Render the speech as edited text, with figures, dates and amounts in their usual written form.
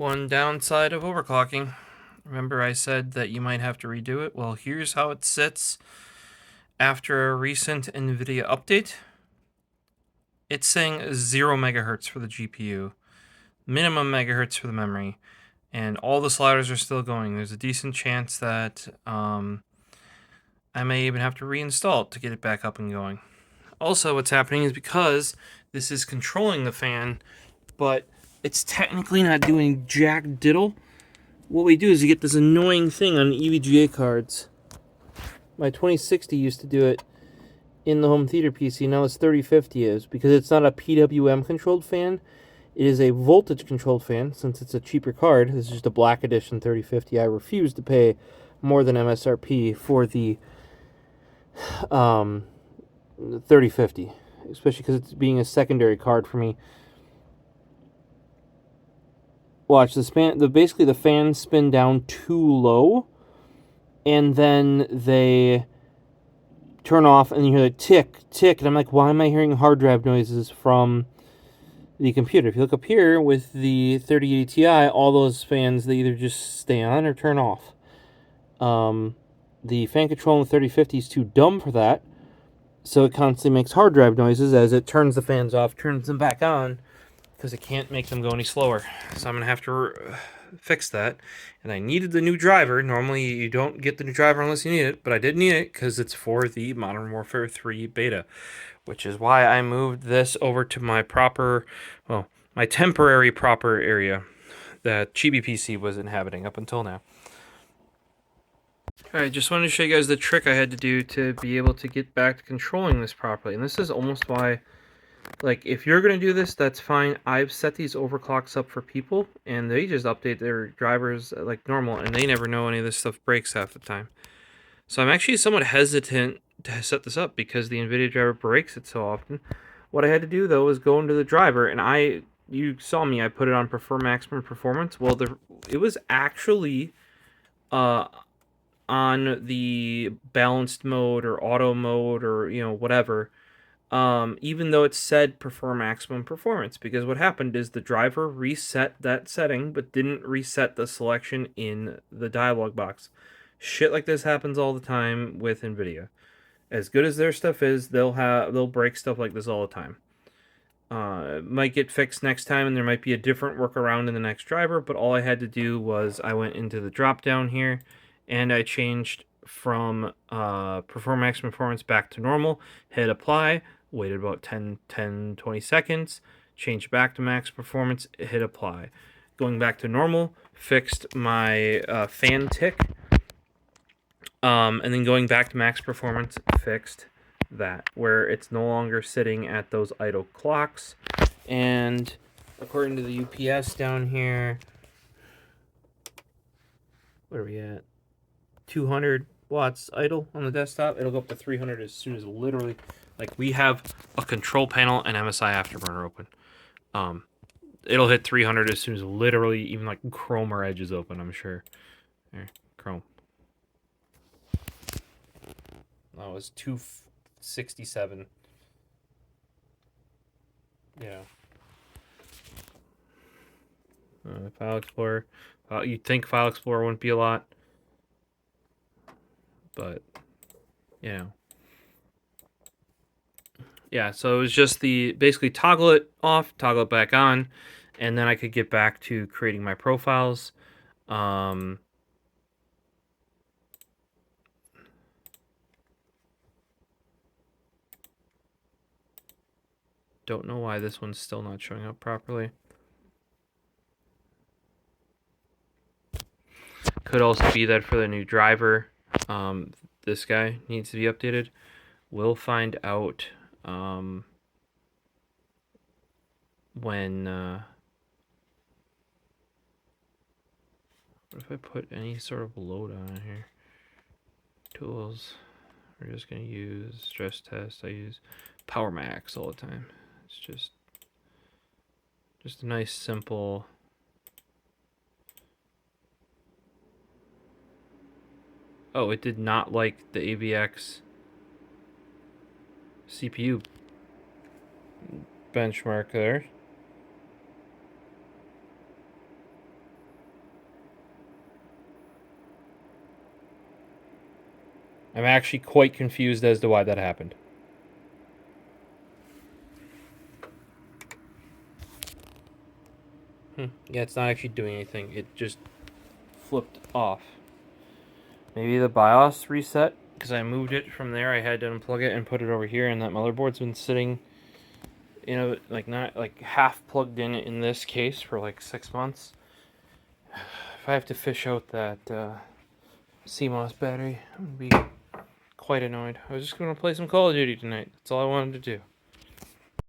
One downside of overclocking. Remember I said that you might have to redo it? Well, here's how it sits after a recent Nvidia update. It's saying 0 megahertz for the GPU, minimum megahertz for the memory, and all the sliders are still going. There's a decent chance that I may even have to reinstall it to get it back up and going. Also, what's happening is because this is controlling the fan, but it's technically not doing jack diddle. What we do is you get this annoying thing on EVGA cards. My 2060 used to do it in the home theater PC, now this 3050 is, because it's not a PWM controlled fan. It is a voltage controlled fan. Since it's a cheaper card, this is just a black edition 3050. I refuse to pay more than MSRP for the 3050, especially because it's being a secondary card for me. Watch this fan. Basically the fans spin down too low, and then they turn off, and you hear the tick, tick, and I'm like, why am I hearing hard drive noises from the computer? If you look up here with the 3080 Ti, all those fans, they either just stay on or turn off. The fan control in the 3050 is too dumb for that, so it constantly makes hard drive noises as it turns the fans off, turns them back on, because it can't make them go any slower. So I'm going to have to fix that. And I needed the new driver. Normally you don't get the new driver unless you need it, but I did need it because it's for the Modern Warfare 3 beta, which is why I moved this over to my proper, well, my temporary proper area that Chibi PC was inhabiting up until now. Alright, just wanted to show you guys the trick I had to do to be able to get back to controlling this properly. And this is almost why, like, if you're going to do this, that's fine. I've set these overclocks up for people, and they just update their drivers like normal, and they never know any of this stuff breaks half the time. So I'm actually somewhat hesitant to set this up because the Nvidia driver breaks it so often. What I had to do, though, was go into the driver, and you saw me, I put it on Prefer Maximum Performance. Well, it was actually on the balanced mode or auto mode or, whatever. Even though it said prefer maximum performance, because what happened is the driver reset that setting but didn't reset the selection in the dialog box. Shit like this happens all the time with Nvidia. As good as their stuff is, they'll break stuff like this all the time. It might get fixed next time, and there might be a different workaround in the next driver, but all I had to do was I went into the drop down here and I changed from perform maximum performance back to normal, hit apply, waited about 20 seconds, changed back to max performance, hit apply. Going back to normal, fixed my fan tick, and then going back to max performance, fixed that, where it's no longer sitting at those idle clocks. And according to the UPS down here, where are we at? 200 watts idle on the desktop. It'll go up to 300 as soon as literally, like, we have a control panel and MSI Afterburner open. It'll hit 300 as soon as literally even like Chrome or Edge is open, I'm sure. There, Chrome. Oh, it was 267. Yeah. File Explorer. You'd think File Explorer wouldn't be a lot, but yeah. So it was just basically toggle it off, toggle it back on, and then I could get back to creating my profiles. Don't know why this one's still not showing up properly. Could also be that for the new driver, this guy needs to be updated. We'll find out when. What if I put any sort of load on here? Tools. We're just gonna use stress test. I use Power Max all the time. It's just a nice simple. Oh, it did not like the AVX CPU benchmark there. I'm actually quite confused as to why that happened. Yeah, it's not actually doing anything. It just flipped off. Maybe the BIOS reset, because I moved it from there. I had to unplug it and put it over here, and that motherboard's been sitting, you know, like not like half plugged in this case for like 6 months. If I have to fish out that CMOS battery, I'm gonna be quite annoyed. I was just gonna play some Call of Duty tonight. That's all I wanted to do.